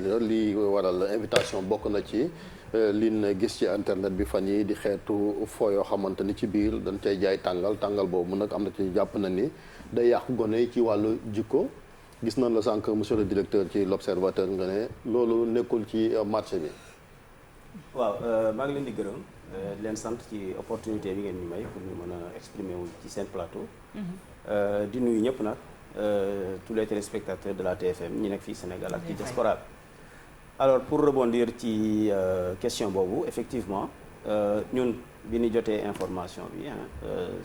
li waral invitation bokk na ci liñ gis ci internet bi fan yi di xeetu foo yoo xamante ni ci biir dañ cay jaay tàngal boobu nag am na ci jàpp na ni day yàq gone yi ci wàllu jikko gis nañ la sànq monsieur le directeur ci l'observateur nga ne loolu nekkul ci marché bi. waaw maa ngi leen di gërëm leen sant ci opportunité bi ngeen ñu may pour ñu mën a exprimer wu ci seen plateau. di nuyu ñëpp nag tous les téléspectateurs de la TFM ñi nekk fii Sénégal ak ci diaspora bi. alors pour rebondir ci question boobu effectivement ñun bi ñu jotee information bi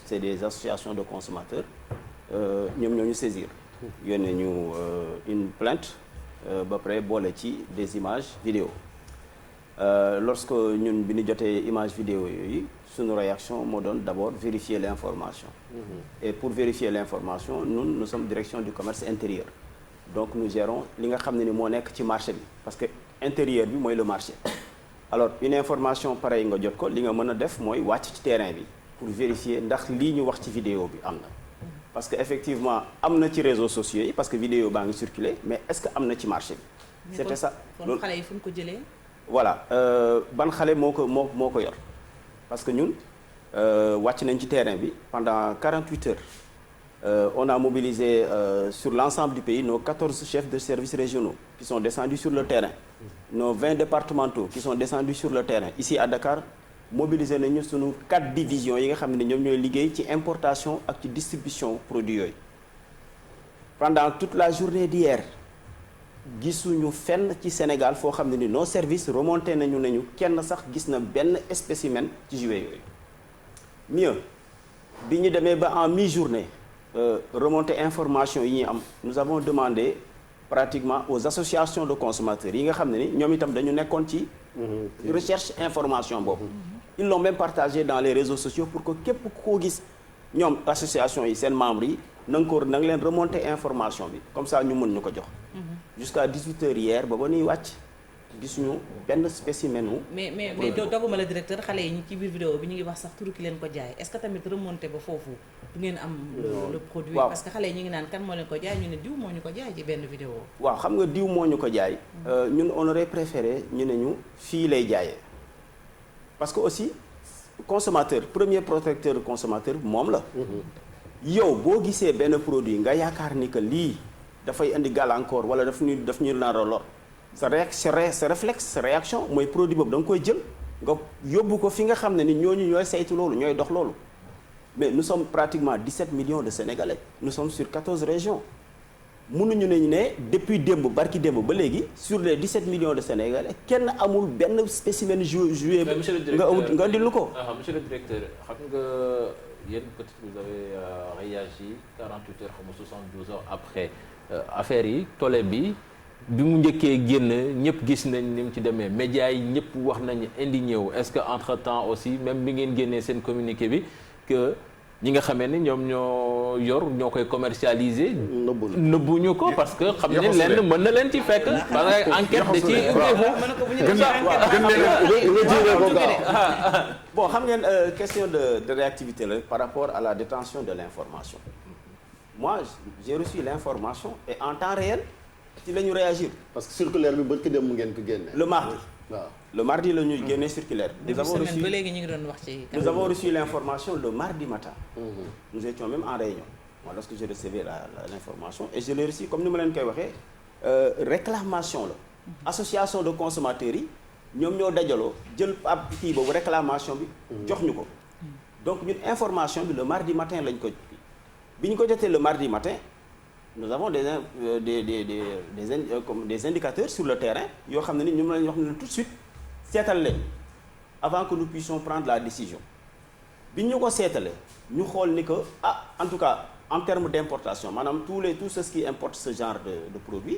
c'est des associations de consommateurs ñoom ñoo ñu saisir. yónnee ñu une plainte ba pare boole ci des images vidéo lorsque ñun bi ñu jotee image vidéo yooyu suñu réaction moo doon d'abord vérifier l'information. Et pour vérifier l'information nous sommes direction du commerce intérieur donc nous gérons li nga xam ne ni moo nekk ci marché bi parce que intérieur bi mooy le marché. alors une information pareille nga jot ko li nga mën a def mooy wàcc ci terrain bi pour vérifier ndax lii ñu wax ci vidéo bi am na. parce que effectivement am na ci réseaux sociaux yi parce que vidéo baa ngi circuler mais est-ce que am na ci marché bi. c'était ça kon xale yi fu ñu ko jëlee. voilà ban xale moo ko yor parce que ñun wàcc nañ ci terrain bi pendant 48 heures on a mobilisé sur l'ensemble du pays nos 14 chefs de services régionaux qui sont descendus sur le terrain nos 20 départementaux qui sont descendus sur le terrain ici à Dakar. mobiliser nañu sunu 4 divisions yi nga xam ne ñoom ñooy liggéey ci importation ak ci distribution produits yooyu pendant toute la journée d'hier gisuñu fenn ci Sénégal foo xam ne ni nos services remonté nañu kenn sax gis na benn spécimen ci jouet yooyu mieux bi ñu demee ba en mi-journée remonter information yi ñuy am nous avons demandé pratiquement aux associations de consommateurs yi nga xam ne ni ñoom itam dañu nekkoon ci recherche information boobu ils l'ont même partagé dans les réseaux sociaux pour que képp ku ko gis ñoom association yi seen membres yi na nga leen remonter information bi comme ça ñu mën ñu ko jox jusqu'à 18 heures hier ba ñuy wàcc gisuñu benn spécimen wu mais doguma la directeur xale yi ñi ci biir vidéo bi ñu ngi wax sax turu ki leen ko jaay est-ce que tamit remonté ba foofu du ngeen am le produit parce que xale yi ñu ngi naan kan moo leen ko jaay ñu ne diw moo ñu ko jaay ci benn vidéo waaw xam nga diw moo ñu ko jaay ñun on aurait préféré ñu ne ñu fii lay jaayee parce que aussi consommateur premier protecteur consommateur moom la yow boo gisee benn produit nga yaakaar ni que lii dafay indi gàllankoor wala daf ñu nar a lor sa réflexe sa réaction mooy produit boobu da nga koy jël nga yóbbu ko fi nga xam ne ni ñooñu ñooy saytu loolu ñooy dox loolu mais nous sommes pratiquement 17 millions de Sénégalais nous sommes sur 14 régions mënuñu ne depuis démb barki démb ba léegi sur les 17 millions de Sénégalais kenn amul benn spécimen joué nga ndil ko monsieur le directeur xam nga yéen peut-être vous avez réagi 48 heures comme 72 heures après affaire yi tollé bi mu njëkkee génn ñëpp gis nañ ni mu ci demee médias yi ñëpp wax nañ indigné wu est-ce que entre-temps aussi même bi ngeen génnee seen communiqué bi que ñi nga xamee ni ñoom ñoo koy commercialiser nëbbuñu ko parce que xam ne lenn mën na leen ci fekk parce que enquête da ci bon xam ngeen question de réactivité la par rapport à la détention de l'information moi j'ai reçu l'information et en temps réel ci la ñu réagir parce que circulaire bi bët ki dem mu ngeen ko génne le mardi waaw le mardi la ñuy génne circulaire nous avons reçu l'information le mardi matin nous étions même en réunion moi lorsque j'ai reçu l'information et je l'ai reçu comme ni ma leen koy waxee réclamation la association de consommateurs yi ñoom ñoo dajaloo jël ab kii boobu réclamation bi jox ñu ko donc ñun information bi le mardi matin lañ ko bi ñu ko jotee le mardi matin nous avons des indicateurs sur le terrain yoo xam ne ni ñoom lañ wax ne tout de suite seetal leen avant que nous puissions prendre la décision bi ñu ko seetalee ñu xool ni que en tout cas en termes d'importation maanaam tout ce qui importe ce genre de produits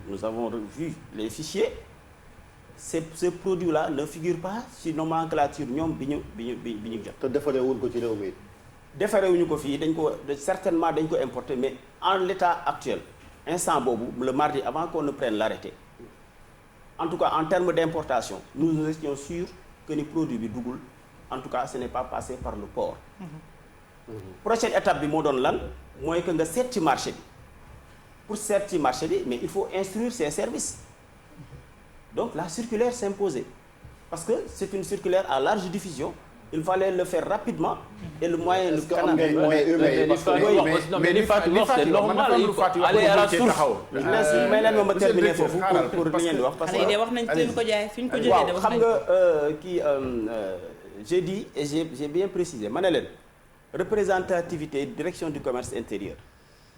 nous avons vu les fichiers ces produits-là ne figurent pas ci nomenclature ñoom bi ñu jot. te defaree wuñ ko ci réew mi. defaree wuñu ko fii certainement dañ ko importer mais en l'état actuel instant boobu le mardi avant qu'on ne prenne l'arrêté en tout cas en termes d'importation nous étions sûrs que ni produit bi duggul en tout cas ce n'est pas passé par le port. Prochaine étape bi moo doon lan mooy que nga seet ci marché bi pour seet ci marché bi mais il faut instruire ces services Donc la circulaire s'imposait parce que c'est une circulaire à large diffusion. Il fallait le faire rapidement et le moyen le canal. Mais li Fatou wax c'est normal, il faut aller à la source. may leen ma terminer foofu pour li ngeen di wax parce que xale yi de wax nañ fi ñu ko jaay fi ñu ko jëlee de wax xam nañ nga kii j'ai dit et j'ai bien précisé ma ne leen représentativité direction du commerce intérieur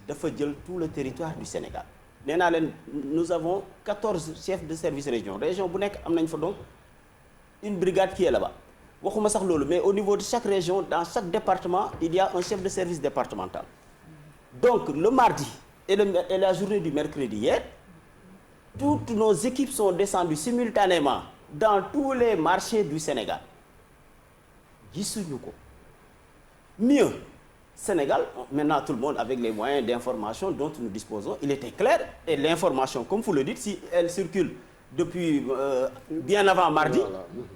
dafa jël tout le territoire du Sénégal nee naa leen nous avons 14 chefs de service région bu nekk am nañ fa donc une brigade qui est là-bas waxuma sax loolu mais au niveau de chaque région dans chaque département il y a un chef de service départemental donc le mardi et la journée du mercredi hier toutes nos équipes sont descendues simultanément dans tous les marchés du Sénégal gisuñu ko mieux Sénégal maintenant tout le monde avec les moyens d'information dont nous disposons il était clair et l'information comme vous le dites si elle circule depuis bien avant mardi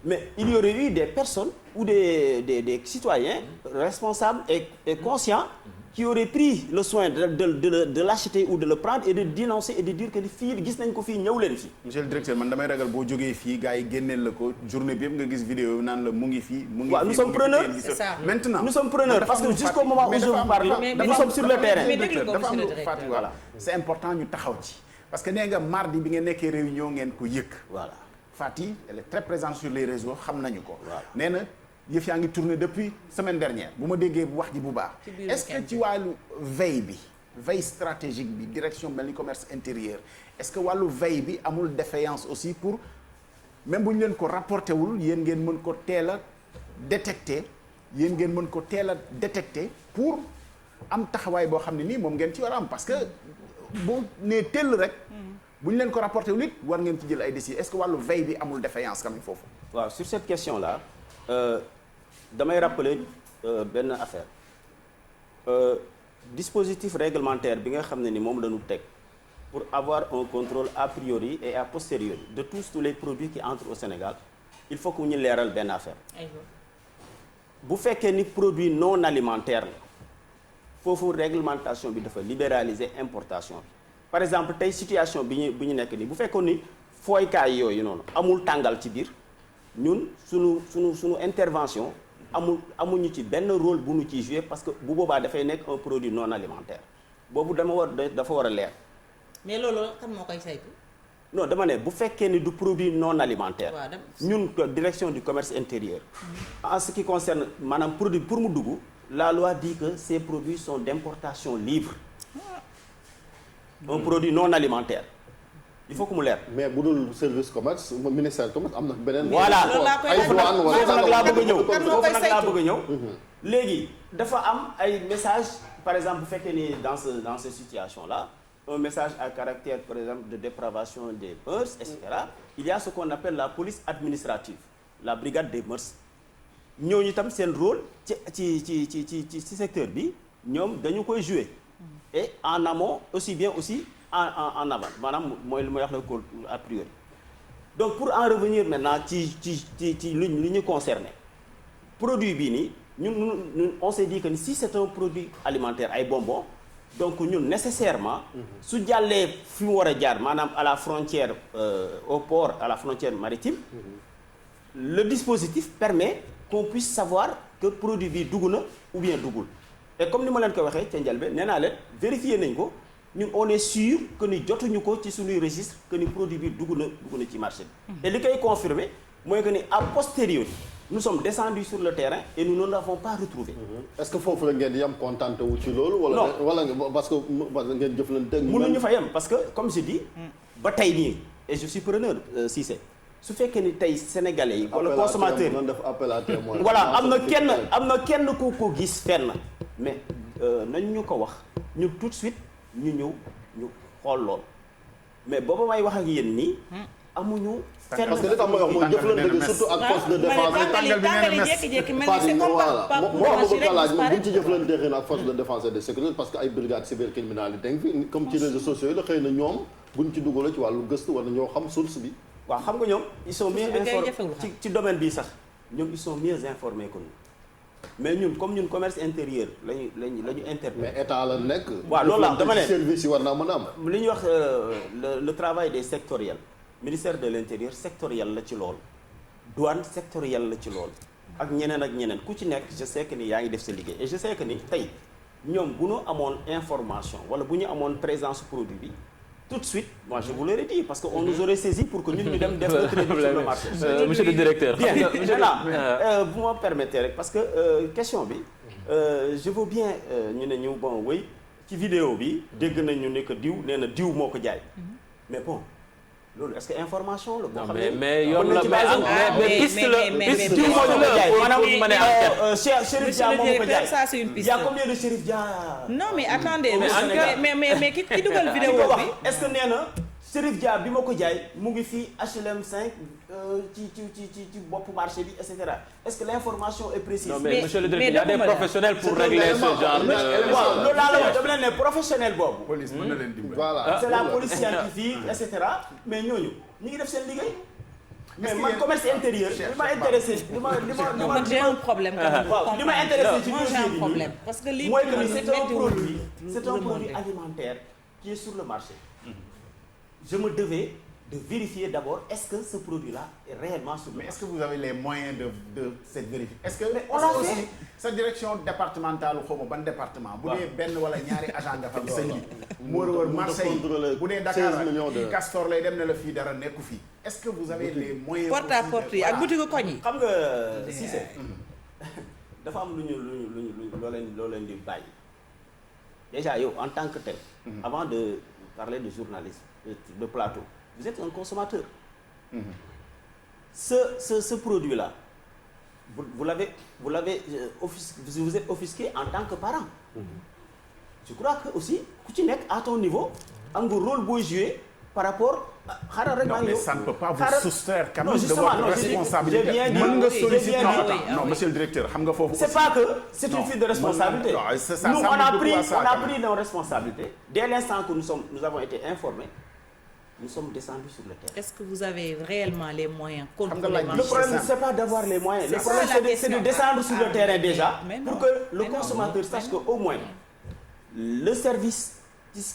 mais il y aurait eu des personnes ou des citoyens responsables et conscients qui auraient pris le soin de l'acheter ou de le prendre et de dénoncer et de dire que fii gis nañ ko fii ñëw leen fii. monsieur le directeur man damay ragal boo jógee fii gars yi génneel la ko journée bi yëpp nga gis vidéo yi naan la mu ngi fii. mu ngi fii waaw nous sommes preneurs. c'est ça maintenant nous sommes preneurs parce que jusqu'au moment où je vous parle nous sommes sur le terrain. mais déglu ko dafa am monsieur le lu directeur Fatou voilà c'est important ñu taxaw ci. parce que nee nga mardi bi ngeen nekkee réunion ngeen ko yëg. voilà Fati elle est très présente sur les réseaux xam nañu ko. Voilà. nee na yëf yaa ngi tourné depuis semaine dernière bu ma déggee wax ji bu baax. est-ce que ci wàllu veille stratégique bi direction mel ni commerce intérieur est-ce que wàllu veille bi amul défaillance aussi pour même bu ñu leen ko rapporté wul yéen ngeen mën ko teel a détecter pour am taxawaay boo xam ne nii moom ngeen ci war a am parce que boo nee tell rek. bu ñu leen ko rapporté wul it war ngeen ci jël ay décisions est-ce que wàllu veille bi amul défaillance quand même foofu. waaw sur cette question là damay rappeler benn affaire dispositif réglementaire bi nga xam ne ni moom la ñu teg pour avoir un contrôle a priori et a posteriori de tous les produits qui entrent au Sénégal il faut que ñu leeral benn affaire bu fekkee ni produit non alimentaire la foofu réglementation bi dafa libéraliser importation bi par exemple tey situation bi ñu nekk nii bu fekkoon ni fooykaay yooyu noonu amul tàngal ci biir ñun sunu intervention amuñu ci benn rôle bu ñu ciy jouer parce que bu boobaa dafay nekk un produit non alimentaire boobu dafa war a leer. mais loolu kan moo koy saytu. non dama ne bu fekkee ni du produit non alimentaire. ñun direction du commerce intérieur. en ce qui concerne maanaam produit pour mu dugg la loi dit que ces produits sont d'importation libre. un produit non alimentaire. il faut que mu leer. mais bu dul service commerce ministère commerce am na beneen. voilà ay douane wala foofu nag laa bëgg a ñëw kan moo koy saytu léegi dafa am ay message par exemple bu fekkee ni dans ces situations là un message à caractère par exemple de dépravation des mœurs et cetera il y a ce qu'on appelle la police administrative la brigade des mœurs ñooñu itam seen rôle ci secteur bi ñoom dañu koy jouer et en amont aussi bien aussi en aval maanaam mooy lu may wax la a priori donc pour en revenir maintenant ci lu ñu concerné produit bii nii ñun on s'est dit que si c'est un produit alimentaire ay bonbons donc ñun nécessairement su jàllee fi mu war a jaar maanaam à la frontière au port à la frontière maritime le dispositif permet qu'on puisse savoir que produit bi dugg na ou bien duggul et comme ni ma leen ko waxee ca njëlbeen nee naa leen vérifier nañ ko ñun on est sûr que ni jotuñu ko ci suñuy registre que ni produit bi dugg na ci marché bi. et li koy confirmer mooy que ni a posteriori nous sommes descendus sur le terrain et nous ne l'avons pas retrouvé. est-ce que foofu la ngeen di yam contenté wu ci loolu. wala parce que ngeen jëflante ak mënuñu fa yem parce que comme je dis. ba tey nii et je suis preneur Cissé su fekkee ni tey sénégalais yi. wala consommateurs yi def appel à témoin. voilà am na kenn ku ko gis fenn mais nañ ñu ko wax ñu tout de suite. ñu ñëw ñu xool lool mais booba may wax ak yéen nii amuñu. fenn parce que li tax may wax mooy jëflante surtout ak force de défense. buñ ci jëflante xëy na ak force de défense et de sécurité parce que ay brigade cybercriminalité dañ fi comme ci réseaux sociaux yi la xëy na ñoom buñ ci dugalee ci wàllu gëstu wala ñoo xam source bi. waaw xam nga ñoom ils sont mieux informés ci domaine bii sax ñoom ils sont mieux informés que nous. mais ñun comme ñun commerce intérieur lañu interpellé. mais état la nekk. waaw loolu la dama ne service yi war naa mën a am. li ñuy wax le travail des sectoriels ministère de l'intérieur sectoriel la ci lool douane sectoriel la ci lool ak ñeneen ku ci nekk je sais que ni yaa ngi def sa liggéey et je sais que ni tey ñoom bu ñu amoon information wala bu ñu amoon présence produit bi tout de suite moi je vous l'aurais dit parce que on nous aurait saisi pour que ñun ñu dem def le crédit sur le marché. Monsieur le directeur. Bien bu ma permettez rek parce que question bi je veux bien ñu ne ñu bon oui ci vidéo bi dégg nañu ne que diw nee na diw moo ko jaay mais bon loolu est-ce que information la. boo xam ne mais yoon la mais piste la piste diw moo ko jaay maanaam ma ne Chérif Dia moo ko jaay ça c'est une piste. y a combien de Chérif Dia. non mais attendez mais ki dugal vidéo bi est-ce que nee na Chérif Dia bi ma ko jaay mu ngi fii HLM 5 ci boppu marché bi et cetera est-ce que l'information est précise. non mais monsieur le directeur il y a des professionnels pour régler ce genre de. waaw loolu laa la wax dama leen ne professionnel boobu. police mën na leen dimbali. voilà c'est la police scientifique et cetera mais ñooñu ñu ngi def seen liggéey. mais man commerce intérieur li ma intéressé li ma j'ai un problème. waaw li ma intéressé ci moi j'ai un problème parce que lii mooy que c'est un produit alimentaire qui est sur le marché. Je me devais de vérifier d'abord est-ce que ce produit-là est réellement sur le marché. Mais est-ce que vous avez les moyens de cette vérification? Est-ce que on l'a fait aussi sa direction départementale xaw ma ban département. bu dee benn wala ñaari agent nga fa sëñ bi. mu war a wër Marseille bu dee Dakar ak Castor lay dem ne la fii dara nekku fii. Est-ce que vous avez les moyens. porte à porte yi ak boutique koñ yi. xam nga Cissé dafa am lu ñu loo leen di bàyyi déjà yow en tant que tel. avant de parler de journalisme de plateau vous êtes un consommateur. Ce produit-là vous êtes offusqué en tant que parent. Je crois que aussi ku ci nekk à ton niveau am nga rôle booy jouer par rapport xaaral rek. non mais ça ne peut pas vous soustraire quand même de justement, votre responsabilité. mën nga solliciter non monsieur le directeur xam nga foofu. c'est pas que c'est une fuite de responsabilité. Nous on a pris nos responsabilités dès l'instant que nous avons été informés. Nous sommes descendus sur le terrain. Est-ce que vous avez réellement les moyens contre le problème c'est pas d'avoir les moyens. Le problème c'est de descendre sur le terrain déjà pour que le consommateur sache que au moins le service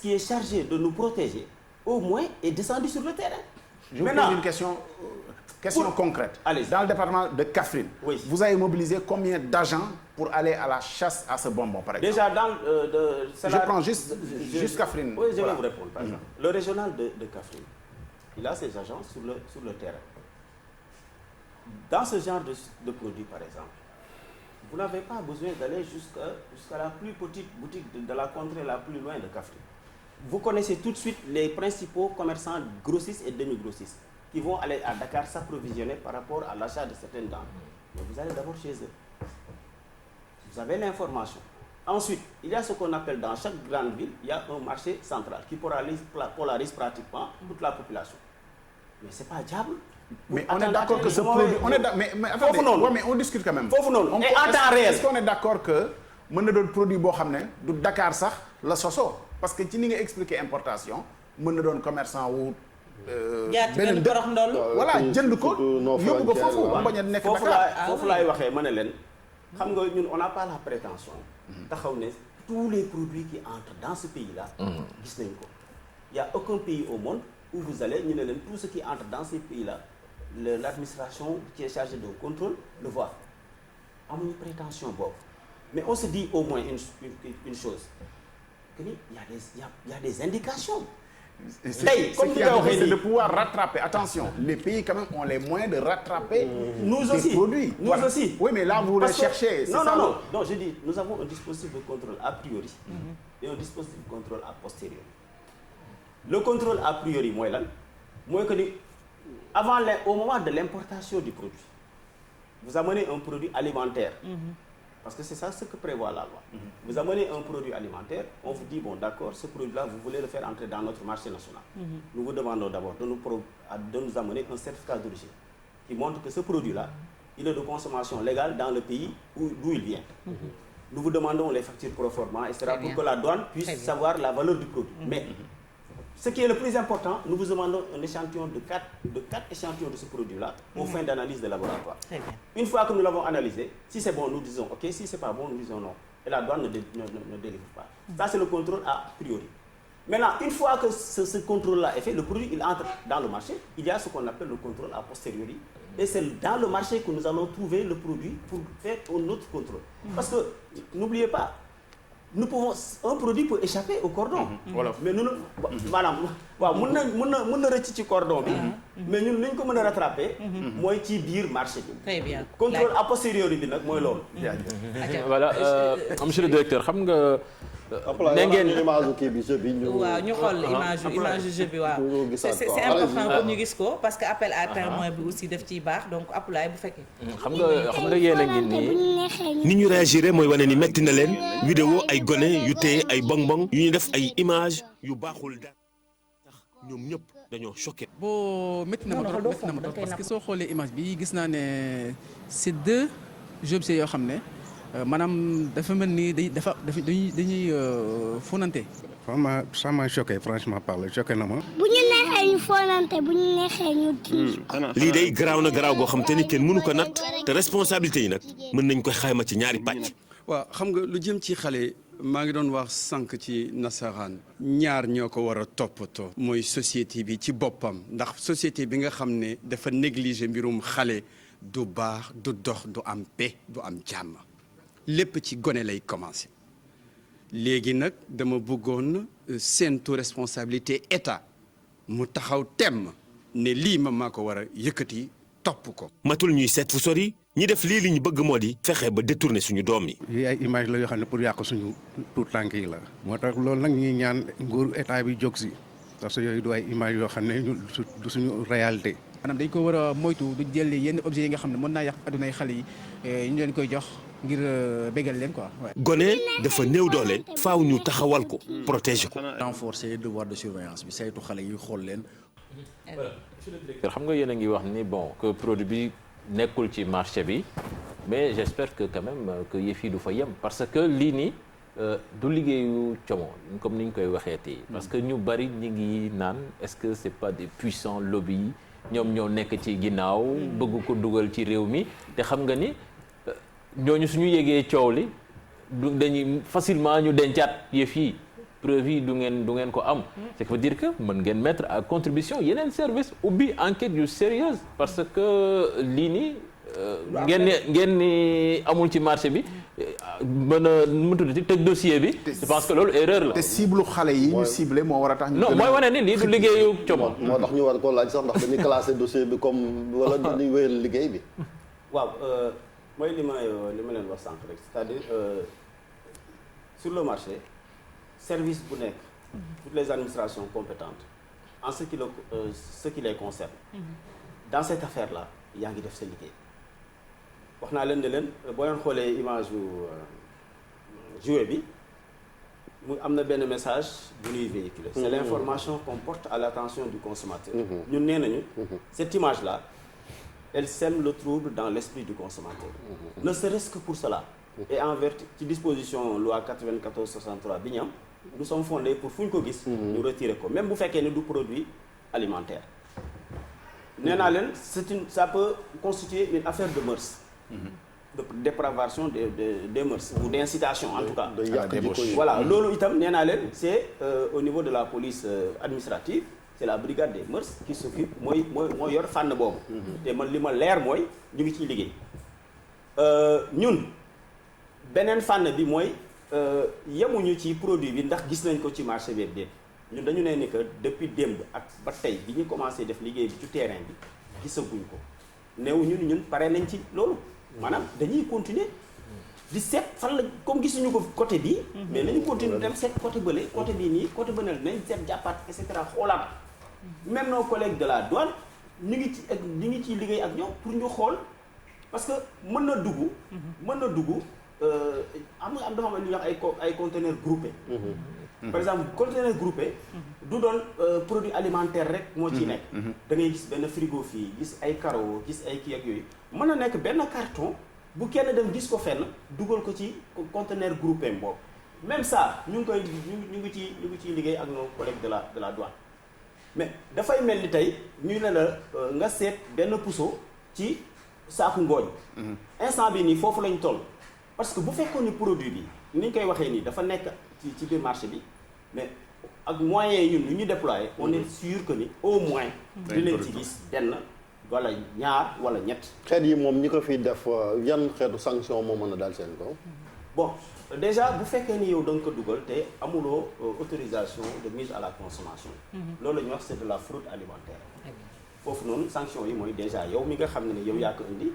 qui est chargé de nous protéger au moins est descendu sur le terrain. Je vous pose une question concrète. Allez-y. Dans le département de Kaffrine, oui. Vous avez mobilisé combien d'agents pour aller à la chasse à ce bonbon, par exemple? Déjà, prends juste Kaffrine. Oui, je vais vous répondre, par exemple. Le régional de Kaffrine, il a ses agents sur le terrain. Dans ce genre de produit, par exemple, vous n'avez pas besoin d'aller jusqu'à la plus petite boutique de la contrée la plus loin de Kaffrine. Vous connaissez tout de suite les principaux commerçants grossistes et demi-grossistes qui vont aller à Dakar s'approvisionner par rapport à l'achat de certaines denrées. Mais vous allez d'abord chez eux. Vous avez l'information. Ensuite, il y a ce qu'on appelle dans chaque grande ville, il y a un marché central qui polarise pratiquement toute la population. Mais c'est pas diable. Mais on est d'accord que ce produit... Mais attendez, mais on discute quand même. Et en temps réel. Est-ce qu'on est d'accord que mën na doon produit boo xam ne du Dakar sax la soso parce que ci ni nga expliquer importation mën na doon commerçant wu beneen borox ndol voilà jënd ko yóbbu ko foofu mu bañ a nekk Dakar foofu laay waxee ma ne leen xam nga ñun on n'a pas la prétention taxaw ne tous les produits qui entrent dans ce pays là gis nañ ko il y a aucun pays au monde où vous allez ñu ne leen tout ce qui entre dans ces pays là l'administration qui est chargée de contrôle le voit amuñu prétention boobu. Mais on se dit au moins une chose, qu'il y a des indications. Comme c'est de pouvoir rattraper. Attention, les pays quand même ont les moyens de rattraper des produits. Nous aussi. Oui, mais là vous les cherchez. Non, je dis, nous avons un dispositif de contrôle a priori et un dispositif de contrôle a posteriori. Le contrôle a priori, moi que au moment de l'importation du produit, vous amenez un produit alimentaire. Parce que c'est ça ce que prévoit la loi. Vous amenez un produit alimentaire, on vous dit, bon d'accord, ce produit-là, vous voulez le faire entrer dans notre marché national. Nous vous demandons d'abord de nous amener un certificat d'origine qui montre que ce produit-là, il est de consommation légale dans le pays d'où il vient. Nous vous demandons les factures pro forma, etc. pour que la douane puisse savoir la valeur du produit. Mais ce qui est le plus important, nous vous demandons un échantillon de 4 échantillons de ce produit-là aux fins d'analyse de laboratoire. Une fois que nous l'avons analysé, si c'est bon, nous disons OK, si c'est pas bon, nous disons non. Et la douane ne délivre pas. Ça, c'est le contrôle a priori. Maintenant, une fois que ce contrôle-là est fait, le produit il entre dans le marché, il y a ce qu'on appelle le contrôle a posteriori. Et c'est dans le marché que nous allons trouver le produit pour faire un autre contrôle. Parce que, n'oubliez pas, un produit peut échapper au cordon. Voilà. Mais nous, maanaam waaw mën na rëcc ci cordon bi. mais ñun li ñu ko mën a rattraper. mooy ci biir marché bi. très bien contrôle a posteriori bi nag mooy loolu. voilà monsieur le directeur xam nga. ne ngeen image kii bi jeu bi waaw ñu xool image jeu bi waaw. c'est important pour ñu gis ko parce que appel à témoin bi aussi daf ciy baax donc Abdoulaye bu fekkee. xam nga yéen a ngi nii. ni ñu réagiré mooy wane ni metti na leen vidéo ay gone yu téye ay bonbon yu ñu def ay image yu baaxul dara tax ñoom ñëpp dañoo choqué. boo métti na ma trop parce que soo xoolee image bi gis naa ne c'est deux objets yoo xam ne maanaam dafa mel ni dañuy fonante. vraiment ça m'a choqué franchement parler choqué na ma. bu ñu neexee ñu fonante bu ñu neexee ñu tiir. lii day garaaw na garaaw goo xam te ni kenn mënu ko natt te responsabilité yi nag mën nañ koy xayma ci ñaari pàcc. waaw xam nga lu jëm ci xale maa ngi doon wax sànq ci nasaraan ñaar ñoo ko war a toppatoo. mooy société bi ci boppam ndax société bi nga xam ne dafa négliger mbirum xale du baax du dox du am paix du am jàmm lépp ci gone lay commencer. léegi nag dama bëggoon séentu responsabilité état mu taxaw temm ne lii maa ko war a yëkkati topp ko. matul ñuy seet fu sori ñi def lii li ñu bëgg moo di fexe ba détourner suñu doom yi. yii ay image la yoo xam ne pour yàq suñu tout tànk yi la. moo tax loolu nag ñuy ñaan nguur état bi jóg si parce que yooyu du ay image yoo xam ne du suñu réalité. maanaam dañ ko war a moytu du jël yenn objets yi nga xam ne mën naa yàq addunay xale yi ñu leen koy jox ngir bégal leen quoi. gone dafa néew doole faaw ñu taxawal ko protéger ko. renforcer devoir de surveillance bi saytu xale yi xool leen. xam nga yéen a ngi wax ni bon que produit bi nekkul ci marché bi mais j'espère que quand même que yëf yi du fa yem parce que lii nii du liggéeyu como comme ni ñu koy waxee tey parce que ñu bari ñi ngi naan est-ce que c'est pas des puissants lobbies ñoom ñoo nekk ci ginnaaw bëgg ko dugal ci réew mi te xam nga ni ñooñu suñu yégee coow li du dañuy facilement ñu dencaat yëf yi preuve yi du ngeen ko am ce qui veut dire que mën ngeen mettre à contribution yeneen service ubbi enquête yu sérieuse parce que lii nii ngeen ni amul ci marché bi mën a mu tuddati tëj dossier bi je pense que loolu erreur la. te cible xale yi ñu ciblé moo war a tax. non mooy wane ni lii du liggéeyu como. moo tax ñu war ko laaj sax ndax dañuy classé dossier bi comme wala dañuy wéyal liggéey bi. waaw mooy li ma leen wax sànq rek c'est-à-dire sur le marché service bu nekk toutes les administrations compétentes en ce qui les concerne dans cette affaire là yaa ngi def sa liggéey wax naa leen ne leen boo leen xoolee image yu jouet bi mu am na benn message bu ñuy véhiculer c'est l'information qu'on porte à l'attention du consommateur ñun nee nañu cette image là elle sème le trouble dans l'esprit du consommateur ne serait-ce que pour cela et en vertu ci disposition loi 94/63 bi ñu am nous sommes fondés pour fu ñu ko gis ñu retirer ko même bu fekkee ne du produit alimentaire nee naa leen ça peut constituer une affaire de mœurs de dépravation des mœurs ou d'incitation en tout cas voilà loolu itam nee naa leen c'est au niveau de la police administrative c'est la brigade des mœurs qui s'occupe mooy yor fànn boobu te man li ma leer mooy ñu ngi ciy liggéey ñun beneen fànn bi mooy yemuñu ci produit bi ndax gis nañ ko ci marché bi déet ñun dañu ne ni que depuis démb ak ba tey bi ñu commencé def liggéey bi ci terrain bi gisaguñ ko néew ñun pare nañ ci loolu maanaam dañuy continuer di seet fan la comme gisuñu ko côté bii mais nañu continuer dem seet côté bële côté bii nii côté bële nañ seet jàppaat et cetera xoolaat même nos collègues de la douane ñu ngi ciy liggéey ak ñoom pour ñu xool parce que mën na dugg am dafa am lu ñuy wax ay conteneurs groupés par exemple conteneur groupé du doon produit alimentaire rek moo ciy nekk da ngay gis benn frigo fii gis ay carreaux gis ay kii ak yooyu mën na nekk benn carton bu kenn dem gis ko fenn dugal ko ci conteneur groupé boobu même ça ñu ngi ciy liggéey ak nos collègues de la douane mais dafay mel ni tey ñu ne la nga seet benn puso ci saaku ngooñ instant bi nii foofu lañ toll parce que bu fekkoon ni produit bi ni ñu koy waxee nii dafa nekk ci biir marché bi mais ak moyens yi ñun lu ñu déployer on est sûr que ni au moins dinañ ci gis benn wala ñaar wala ñett. xeet yi moom ñi ko fiy def yan xeetu sanction moo mën a daal seen kaw. bon déjà bu fekkee ni yow da nga ko dugal te amuloo autorisation de mise à la consommation. loolu la ñuy wax c'est de la fraude alimentaire. foofu noonu sanction yi mooy déjà yow mi nga xam ne yow yaa ko indi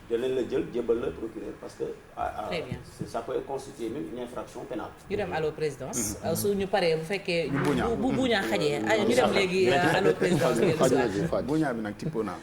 dinañ la jël jébal la procureur parce que. très bien ça peut constituer même une infraction pénale. ñu dem allo présidence. su ñu paree bu fekkee. bu buñaa xajee ñu dem léegi allo présidence. buñaa bi nag tippoo naa.